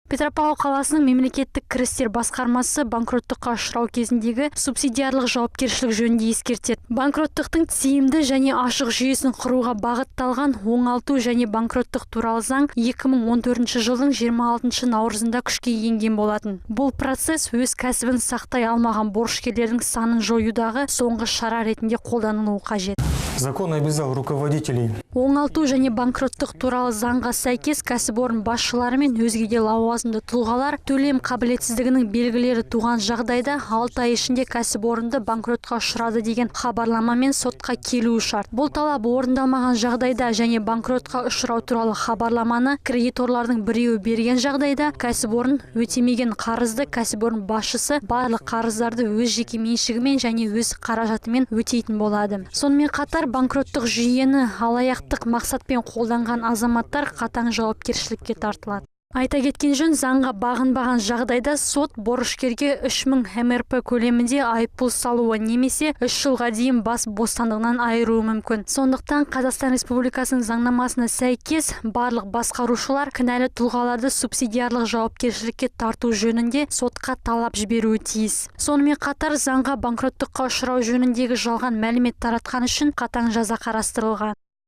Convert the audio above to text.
Петропавл қаласының мемлекеттік кірістер басқармасы банкроттыққа ұшырау кезіндегі субсидиарлық жауапкершілік жөнінде ескертеді. Банкроттықтың тиімді және ашық жүйесін құруға бағытталған оңалту және банкроттық туралы заң 2014 жылдың 26 наурызында күшке енген болатын. Бұл процесс өз кәсібін сақтай алмаған борышкерлердің санын жоюдағы соңғы шара ретінде қолданылуы қажет. Закон обязал руководителей. Оңалту және банкроттық туралы заңға сәйкес кәсіпорын басшылары мен өзге де лауазымды тұлғалар төлем қабілетсіздігінің белгілері туған жағдайда 6 ай ішінде кәсіпорынды банкротқа ұшырады деген хабарламамен сотқа келуі шарт. Бұл талап орындалмаған жағдайда және банкротқа ұшырау туралы хабарламаны кредиторлардың біреуі берген жағдайда кәсіпорын өтемеген қарызды кәсіпорын басшысы барлық қарыздарды өз жеке меншігімен және өз қаражатымен өтейтін болады. Сонымен қатар банкроттық жүйені алаяқтық мақсатпен қолданған азаматтар қатаң жауапкершілікке тартылады. Айта кеткен жөн, заңға бағынбаған жағдайда сот борышкерге 3000 МРП көлемінде айыппұл салуы немесе 3 жылға дейін бас бостандығынан айыруы мүмкін. Сондықтан Қазақстан Республикасының заңнамасына сәйкес барлық басқарушылар кінәлі тұлғаларды субсидиарлық жауапкершілікке тарту жөнінде сотқа талап жіберуі тиіс. Сонымен қатар заңға банкроттыққа ұшырау жөніндегі жалған мәлімет таратқан үшін қатаң жаза қарастырылған.